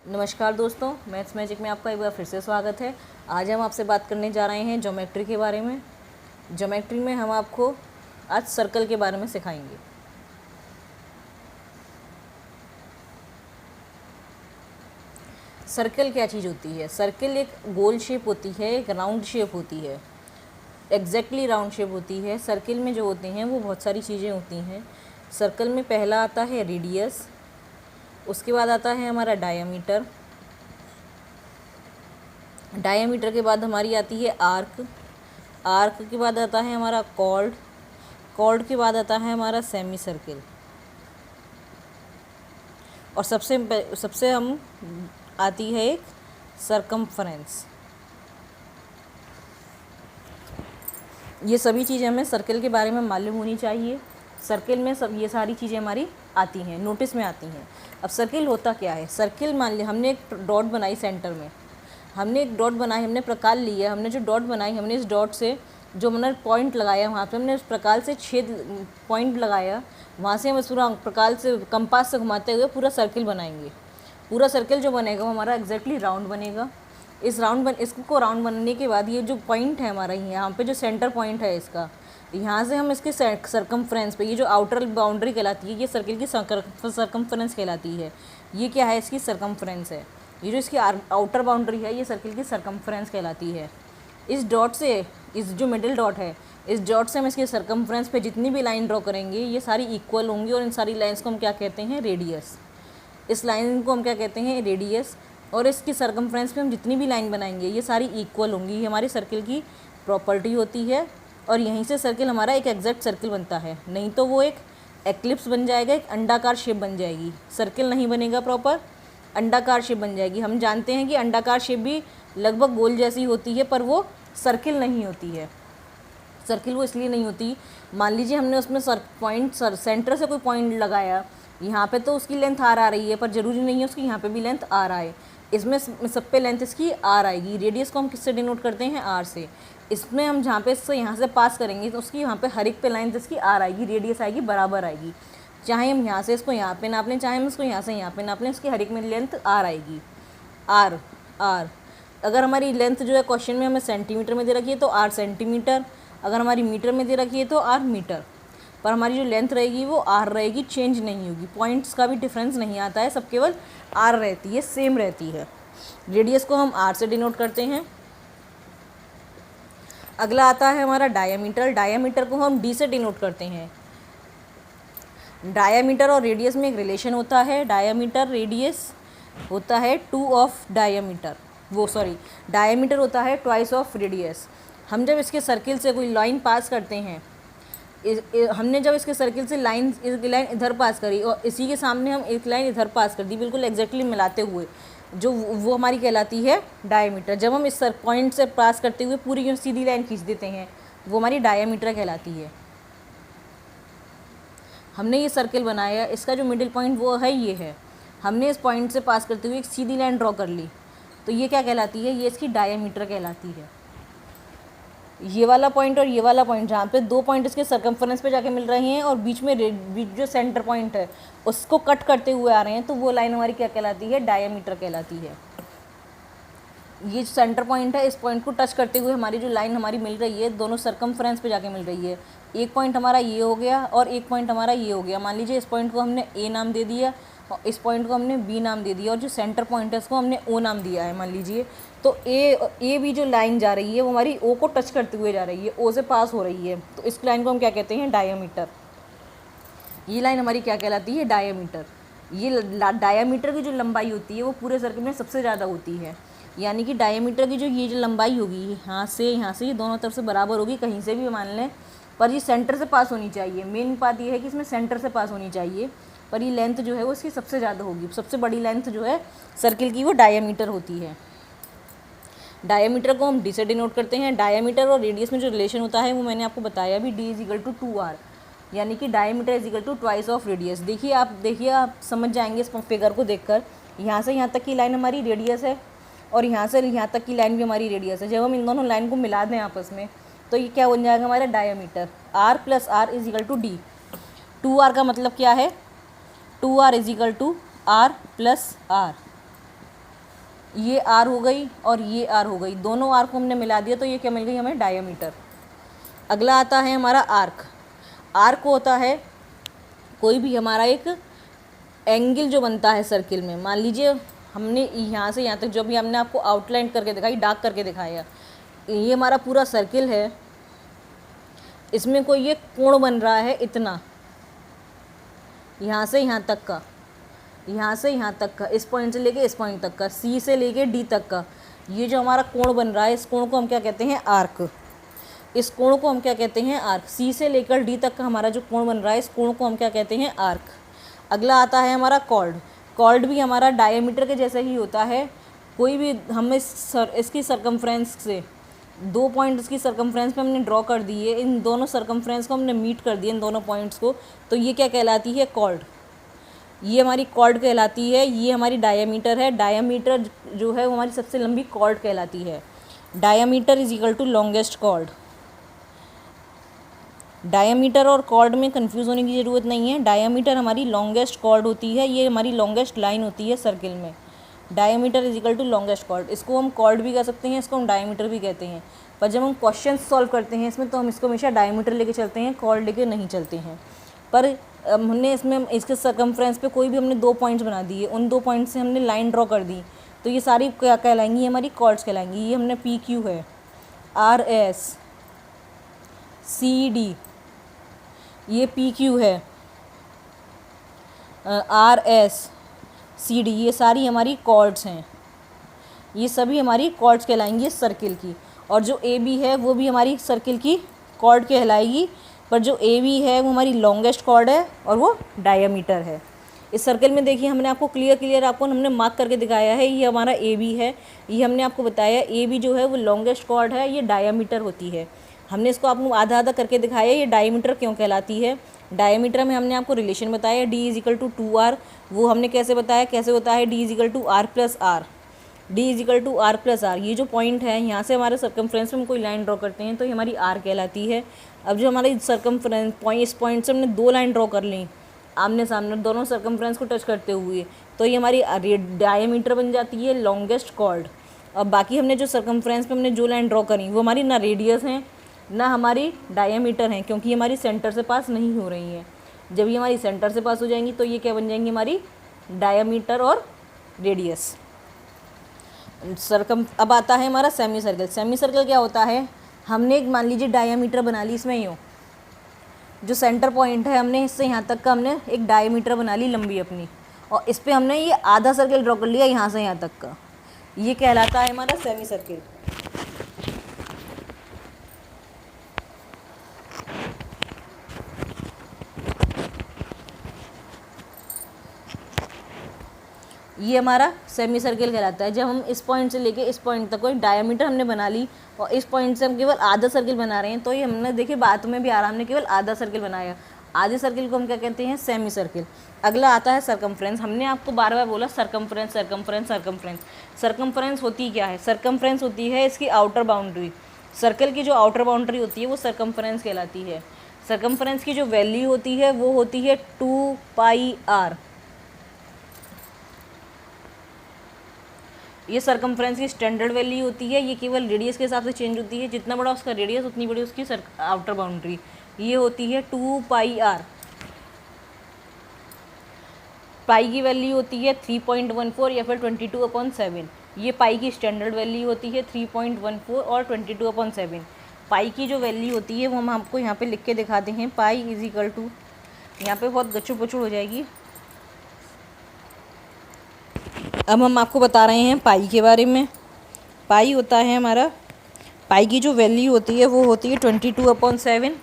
नमस्कार दोस्तों, maths magic में आपका एक बार फिर से स्वागत है। आज हम आपसे बात करने जा रहे हैं ज्योमेट्री के बारे में। ज्योमेट्री में हम आपको आज सर्कल के बारे में सिखाएंगे। सर्कल क्या चीज़ होती है? सर्कल एक गोल शेप होती है, एक राउंड शेप होती है, एग्जैक्टली राउंड शेप होती है। सर्कल में जो होते हैं वो बहुत सारी चीज़ें होती हैं। सर्कल में पहला आता है रेडियस, उसके बाद आता है हमारा डायमीटर, डायमीटर के बाद हमारी आती है आर्क, आर्क के बाद आता है हमारा कॉर्ड, कॉर्ड के बाद आता है हमारा सेमी सर्किल, और सबसे हम आती है एक सरकमफ्रेंस। ये सभी चीज़ें हमें सर्कल के बारे में मालूम होनी चाहिए। सर्कल में सब ये सारी चीज़ें हमारी आती हैं, नोटिस में आती हैं। अब सर्कल होता क्या है? सर्कल मान लिया हमने एक डॉट बनाई सेंटर में, हमने एक डॉट बनाई, हमने प्रकार लिया, हमने जो डॉट बनाई, हमने इस डॉट से जो हमने पॉइंट लगाया, वहाँ पे हमने उस प्रकार से छेद पॉइंट लगाया, वहाँ से हम इस पूरा प्रकार से कंपास से घुमाते हुए पूरा सर्कल बनाएंगे। पूरा सर्कल जो बनेगा वो हमारा एग्जैक्टली राउंड बनेगा। इसको राउंड बनने के बाद ये जो पॉइंट है हमारा यहाँ पे जो सेंटर पॉइंट है इसका, यहाँ से हम इसके सरकमफ्रेंस पे, ये जो आउटर बाउंड्री कहलाती है, ये सर्कल की सरकमफ्रेंस कहलाती है। ये क्या है? इसकी सरकमफ्रेंस है। ये जो इसकी आउटर बाउंड्री है ये सर्कल की सरकमफ्रेंस कहलाती है। इस डॉट से, इस जो मिडिल डॉट है, इस डॉट से हम इसके सरकमफ्रेंस पे जितनी भी लाइन ड्रॉ करेंगे ये सारी इक्वल होंगी, और इन सारी लाइंस को हम क्या कहते हैं? रेडियस। इस लाइन को हम क्या कहते हैं? रेडियस। और इसकी सरकमफ्रेंस पे हम जितनी भी लाइन बनाएंगे ये सारी इक्वल होंगी। ये हमारी सर्कल की प्रॉपर्टी होती है, और यहीं से सर्कल हमारा एक एग्जैक्ट सर्कल बनता है। नहीं तो वो एक एक्लिप्स बन जाएगा, एक अंडाकार शेप बन जाएगी। सर्कल नहीं बनेगा प्रॉपर, अंडाकार शेप बन जाएगी। हम जानते हैं कि अंडाकार शेप भी लगभग गोल जैसी होती है, पर वो सर्कल नहीं होती है। सर्कल वो इसलिए नहीं होती, मान लीजिए हमने उसमें सेंटर से कोई पॉइंट लगाया, यहाँ पे तो उसकी लेंथ आर आ रही है, पर ज़रूरी नहीं है उसकी यहाँ पे भी लेंथ आर आए। इसमें सब पे लेंथ इसकी आर आएगी। रेडियस को हम किससे डिनोट करते हैं? आर से। इसमें हम जहाँ पे इससे यहाँ से पास करेंगे तो उसकी यहाँ पे हर एक पे लाइन इसकी आर आएगी, रेडियस आएगी, बराबर आएगी। चाहे हम यहाँ से इसको यहाँ पे नाप लें, चाहे हम इसको यहाँ से यहाँ पे नाप लें, उसकी हर एक में लेंथ आर आएगी। आर आर अगर हमारी लेंथ जो है क्वेश्चन में हमें सेंटीमीटर में दे रखी है तो आर सेंटीमीटर, अगर हमारी मीटर में दे रखी है तो आर मीटर, पर हमारी जो लेंथ रहेगी वो आर रहेगी, चेंज नहीं होगी। पॉइंट्स का भी डिफरेंस नहीं आता है, सब केवल आर रहती है, सेम रहती है। रेडियस को हम आर से डिनोट करते हैं। अगला आता है हमारा डायामीटर। डायामीटर को हम डी से डिनोट करते हैं। डायामीटर और रेडियस में एक रिलेशन होता है। डायामीटर रेडियस होता है डायामीटर होता है ट्वाइस ऑफ रेडियस। हम जब इसके सर्किल से कोई लाइन पास करते हैं, हमने जब इसके सर्किल से लाइन इधर पास करी और इसी के सामने हम एक लाइन इधर पास कर दी, बिल्कुल एग्जैक्टली मिलाते हुए, जो वो हमारी कहलाती है डायमीटर। जब हम इस पॉइंट से पास करते हुए पूरी सीधी लाइन खींच देते हैं, वो हमारी डायमीटर कहलाती है। हमने ये सर्किल बनाया, इसका जो मिडिल पॉइंट वो है, ये है। हमने इस पॉइंट से पास करते हुए एक सीधी लाइन ड्रॉ कर ली, तो ये क्या कहलाती है? ये इसकी डायमीटर कहलाती है। ये वाला पॉइंट और ये वाला पॉइंट, जहाँ पे दो पॉइंट इसके सर्कमफ्रेंस पे जाके मिल रहे हैं और बीच में जो सेंटर पॉइंट है उसको कट करते हुए आ रहे हैं, तो वो लाइन हमारी क्या कहलाती है? डायमीटर कहलाती है। ये सेंटर पॉइंट है, इस पॉइंट को टच करते हुए हमारी जो लाइन हमारी मिल रही है, दोनों सर्कमफ्रेंस पे जाके मिल रही है। एक पॉइंट हमारा ये हो गया और एक पॉइंट हमारा ये हो गया। मान लीजिए इस पॉइंट को हमने ए नाम दे दिया और इस पॉइंट को हमने बी नाम दे दिया, और जो सेंटर पॉइंट है उसको हमने ओ नाम दिया है मान लीजिए। तो ए भी जो लाइन जा रही है वो हमारी ओ को टच करते हुए जा रही है, ओ से पास हो रही है, तो इस लाइन को हम क्या कहते हैं? डायमीटर। ये लाइन हमारी क्या कहलाती है? डायमीटर। ये डायमीटर की जो लंबाई होती है वो पूरे सर्कल में सबसे ज़्यादा होती है। यानी कि डायमीटर की ये जो लंबाई होगी, यहाँ से ये दोनों तरफ से बराबर होगी, कहीं से भी मान लें, पर ये सेंटर से पास होनी चाहिए। मेन बात ये है कि इसमें सेंटर से पास होनी चाहिए, पर ये लेंथ जो है वो इसकी सबसे ज़्यादा होगी। सबसे बड़ी लेंथ जो है सर्किल की वो डायमीटर होती है। डायमीटर को हम डी से डिनोट करते हैं। डायमीटर और रेडियस में जो रिलेशन होता है वो मैंने आपको बताया भी, डी = 2r, यानी कि डायमीटर = ट्वाइस ऑफ रेडियस। देखिए आप समझ जाएंगे इस फिगर को देखकर। यहाँ से यहाँ तक की लाइन हमारी रेडियस है और यहाँ से यहाँ तक की लाइन भी हमारी रेडियस है। जब हम इन दोनों लाइन को मिला दें आपस में तो ये क्या बन जाएगा? हमारा diameter. r + r = d। 2r का मतलब क्या है? 2r = r + r। ये आर हो गई और ये आर हो गई, दोनों आर को हमने मिला दिया तो ये क्या मिल गई हमें, डायमीटर। अगला आता है हमारा आर्क। आर्क होता है कोई भी हमारा एक एंगल जो बनता है सर्किल में। मान लीजिए हमने यहाँ से यहाँ तक जो भी हमने आपको आउटलाइन करके दिखाई, डार्क करके दिखाया, ये हमारा पूरा सर्किल है, इसमें कोई ये कोण बन रहा है इतना, यहाँ से यहाँ तक का, यहाँ से यहाँ तक का, इस पॉइंट से लेके इस पॉइंट तक का, सी से लेके डी तक का, ये जो हमारा कोण बन रहा है, इस कोण को हम क्या कहते हैं, आर्क। इस कोण को हम क्या कहते हैं, आर्क। सी से लेकर डी तक का हमारा जो कोण बन रहा है, इस कोण को हम क्या कहते हैं, आर्क। अगला आता है हमारा कॉर्ड। कॉर्ड भी हमारा डायमीटर के जैसा ही होता है। कोई भी हम इसकी सरकमफ्रेंस से 2 पॉइंट इसकी सरकमफ्रेंस पे हमने ड्रॉ कर दिए, इन दोनों सरकमफ्रेंस को हमने मीट कर दिया, इन दोनों पॉइंट्स को, तो ये क्या कहलाती है, कॉर्ड। ये हमारी कॉर्ड कहलाती है। ये हमारी डायमीटर है। डायमीटर जो है वो हमारी सबसे लंबी कॉर्ड कहलाती है। Diameter is equal to longest chord. Diameter और कॉर्ड में कंफ्यूज होने की ज़रूरत नहीं है। डायमीटर हमारी लॉन्गेस्ट कॉर्ड होती है, ये हमारी लॉन्गेस्ट लाइन होती है सर्किल में। Diameter is equal to longest chord. इसको हम कॉर्ड भी कह सकते हैं, इसको हम डायमीटर भी कहते हैं, पर जब हम क्वेश्चन सॉल्व करते हैं इसमें तो हम इसको हमेशा डायमीटर लेके चलते हैं, कॉर्ड लेके नहीं चलते हैं। पर हमने इसमें इसके सरकमफ्रेंस पे कोई भी हमने 2 पॉइंट्स बना दिए, उन 2 पॉइंट से हमने लाइन ड्रॉ कर दी, तो ये सारी क्या कहलाएंगी, हमारी कॉर्ड्स कहलाएंगी। ये हमने पी क्यू है, आर एस, सी डी, ये पी क्यू है, आर एस, सी डी, ये सारी हमारी कॉर्ड्स हैं। ये सभी हमारी कॉर्ड्स कहलाएंगी सर्किल की। और जो ए बी है वो भी हमारी सर्किल की कॉर्ड कहलाएगी, पर जो ए बी है वो हमारी लॉन्गेस्ट कॉर्ड है और वो डायमीटर है। इस सर्किल में देखिए हमने आपको क्लियर आपको हमने मार्क करके दिखाया है, ये हमारा ए बी है। ये हमने आपको बताया ए बी जो है वो लॉन्गेस्ट कॉर्ड है, ये डायमीटर होती है। हमने इसको आपको आधा आधा करके दिखाया, ये डायमीटर क्यों कहलाती है। डायमीटर में हमने आपको रिलेशन बताया, D is equal to 2r। वो हमने कैसे बताया, कैसे होता है, D is equal to R plus R. D is equal to R plus R. ये जो पॉइंट है यहाँ से हमारे सर्कमफ्रेंस में हम कोई लाइन ड्रॉ करते हैं तो ये हमारी आर कहलाती है। अब जो हमारी सर्कमफ्रेंस इस पॉइंट से हमने 2 लाइन ड्रॉ कर ली आमने सामने, दोनों सर्कमफ्रेंस को टच करते हुए, तो ये हमारी डायमीटर बन जाती है, लॉन्गेस्ट कॉर्ड। अब बाकी हमने जो सर्कमफ्रेंस पे हमने जो लाइन ड्रॉ करी वो हमारी ना रेडियस हैं ना हमारी डायमीटर हैं, क्योंकि ये हमारी सेंटर से पास नहीं हो रही हैं। जब ये हमारी सेंटर से पास हो जाएंगी तो ये क्या बन जाएंगी, हमारी डायमीटर और रेडियस। अब आता है हमारा सेमी सर्कल। सेमी सर्कल क्या होता है, हमने एक मान लीजिए डायमीटर बना ली, इसमें यूँ जो सेंटर पॉइंट है हमने इससे यहाँ तक का हमने एक डायमीटर बना ली लंबी अपनी, और इस पर हमने ये आधा सर्कल ड्रॉ कर लिया यहाँ से यहाँ तक का। ये कहलाता है हमारा सेमी सर्कल। ये हमारा सेमी सर्कल कहलाता है। जब हम इस पॉइंट से लेके इस पॉइंट तक कोई डायमीटर हमने बना ली और इस पॉइंट से हम केवल आधा सर्कल बना रहे हैं, तो ये हमने देखिए बात में भी आ रहा, हमने केवल आधा सर्कल बनाया। आधे सर्कल को हम क्या कहते हैं, सेमी सर्कल। अगला आता है सर्कमफ्रेंस। हमने आपको बार बार बोला सर्कमफ्रेंस सर्कमफ्रेंस सर्कमफ्रेंस। सर्कमफ्रेंस होती क्या है, सर्कमफ्रेंस होती है इसकी आउटर बाउंड्री। सर्कल की जो आउटर बाउंड्री होती है वो सर्कमफ्रेंस कहलाती है। सर्कमफ्रेंस की जो वैल्यू होती है वो होती है 2πr। ये सर्कमफ्रेंस की स्टैंडर्ड वैल्यू होती है। ये केवल रेडियस के हिसाब से चेंज होती है, जितना बड़ा उसका रेडियस उतनी बड़ी उसकी आउटर बाउंड्री। ये होती है 2πr। पाई की वैल्यू होती है 3.14 या फिर 22/7। ये पाई की स्टैंडर्ड वैल्यू होती है 3.14 और 22/7। पाई की जो वैल्यू होती है वो हम आपको यहाँ पे लिख के दिखाते हैं। पाई इज इक्वल टू, यहाँ पे बहुत गच्चू पचू हो जाएगी। अब हम आपको बता रहे हैं पाई के बारे में। पाई होता है हमारा, पाई की जो वैल्यू होती है वो होती है 22/7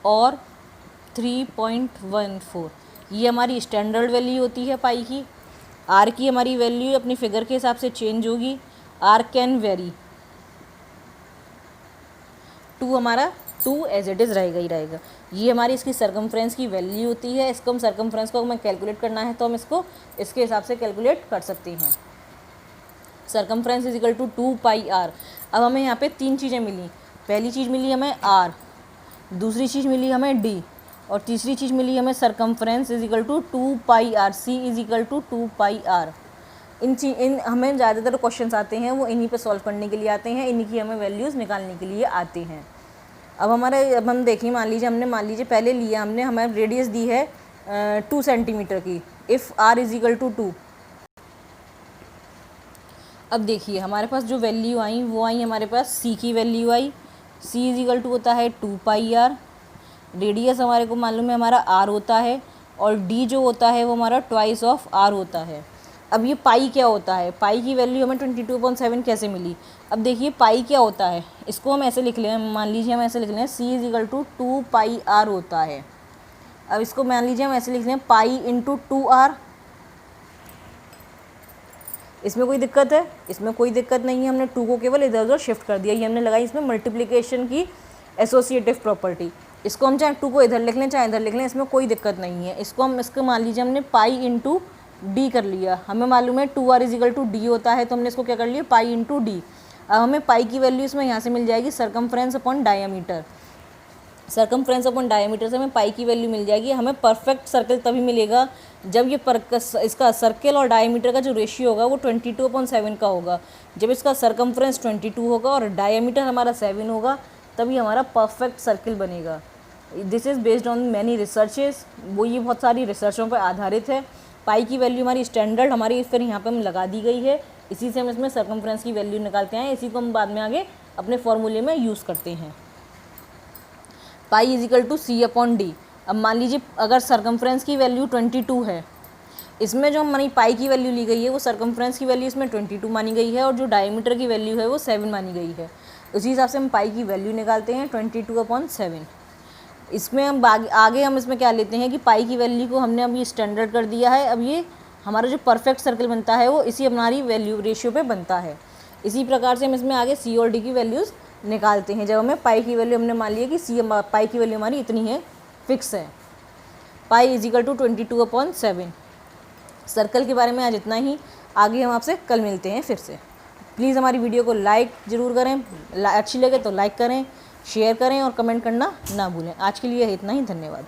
और 3.14। ये हमारी स्टैंडर्ड वैल्यू होती है पाई की। आर की हमारी वैल्यू अपनी फिगर के हिसाब से चेंज होगी। Are can very. 2 हमारा 2 एज इट इज़ रहेगा ही रहेगा। ये हमारी इसकी सर्कमफ्रेंस की वैल्यू होती है। इसको हम सर्कमफ्रेंस को हमें कैलकुलेट करना है तो हम इसको इसके हिसाब से कैलकुलेट कर सकते हैं। Circumference is equal to 2πr। अब हमें यहाँ पे 3 चीज़ें मिली। पहली चीज़ मिली हमें r, दूसरी चीज़ मिली हमें d और तीसरी चीज़ मिली हमें circumference is equal to 2 pi r, C is equal to 2 pi r. इन हमें ज़्यादातर क्वेश्चंस आते हैं वो इन्हीं पे सॉल्व करने के लिए आते हैं, इन्हीं की हमें वैल्यूज़ निकालने के लिए आते हैं। अब हम देखिए, मान लीजिए पहले लिया हमने, हमें रेडियस दी है 2 सेंटीमीटर की, if R is equal to 2। अब देखिए हमारे पास जो वैल्यू आई वो आई हमारे पास सी की वैल्यू आई, सी इज इक्वल टू होता है 2 पाई आर। रेडियस हमारे को मालूम है हमारा आर होता है, और डी जो होता है वो हमारा ट्वाइस ऑफ आर होता है। अब ये पाई क्या होता है, पाई की वैल्यू हमें 22.7 कैसे मिली। अब देखिए पाई क्या होता है, इसको हम ऐसे लिख लें, मान लीजिए हम ऐसे लिख लें C is equal to 2 pi r होता है। अब इसको मान लीजिए हम ऐसे लिख लें पाई इंटू 2 आर। इसमें कोई दिक्कत है? इसमें कोई दिक्कत नहीं है, हमने 2 को केवल इधर उधर शिफ्ट कर दिया, ये हमने लगाई इसमें मल्टीप्लिकेशन की एसोसिएटिव प्रॉपर्टी। इसको हम चाहे 2 को इधर लिख लें चाहे इधर लिख लें, इसमें कोई दिक्कत नहीं है। इसको मान लीजिए हमने पाई इंटू डी कर लिया, हमें मालूम है 2r is equal to D होता है, तो हमने इसको क्या कर लिया पाई इंटू डी। अब हमें पाई की वैल्यू इसमें यहाँ से मिल जाएगी circumference upon diameter. Circumference upon diameter से हमें पाई की वैल्यू मिल जाएगी। हमें परफेक्ट सर्कल तभी मिलेगा जब ये इसका सर्कल और डायमीटर का जो रेशियो होगा वो 22/7 का होगा। जब इसका सरकमफ्रेंस 22 होगा और डायमीटर हमारा 7 होगा, तभी हमारा परफेक्ट सर्कल बनेगा। This is based on many researches, वो ये बहुत सारी रिसर्चों पर आधारित है। पाई की वैल्यू हमारी स्टैंडर्ड हमारी फिर यहाँ पे हम लगा दी गई है, इसी से हम इसमें सरकमफ्रेंस की वैल्यू निकालते हैं, इसी को हम बाद में आगे अपने फॉर्मूले में यूज़ करते हैं। Pi is equal to C upon D. अब मान लीजिए अगर सरकमफ्रेंस की वैल्यू 22 है, इसमें जो हमारी पाई की वैल्यू ली गई है वो सरकमफ्रेंस की वैल्यू इसमें 22 मानी गई है, और जो डायमीटर की वैल्यू है वो 7 मानी गई है। उसी हिसाब से हम पाई की वैल्यू निकालते हैं 22/7। इसमें हम आगे हम इसमें क्या लेते हैं कि पाई की वैल्यू को हमने अभी स्टैंडर्ड कर दिया है। अब ये हमारा जो परफेक्ट सर्कल बनता है वो इसी हमारी वैल्यू रेशियो पे बनता है। इसी प्रकार से हम इसमें आगे सी और डी की वैल्यूज़ निकालते हैं। जब हमें पाई की वैल्यू हमने मान लिया कि पाई की वैल्यू हमारी इतनी है, फिक्स है, pi is equal to 22/7। Circle के बारे में आज इतना ही, आगे हम आपसे कल मिलते हैं फिर से। प्लीज़ हमारी वीडियो को लाइक ज़रूर करें, अच्छी लगे तो लाइक करें, शेयर करें और कमेंट करना ना भूलें। आज के लिए इतना ही, धन्यवाद।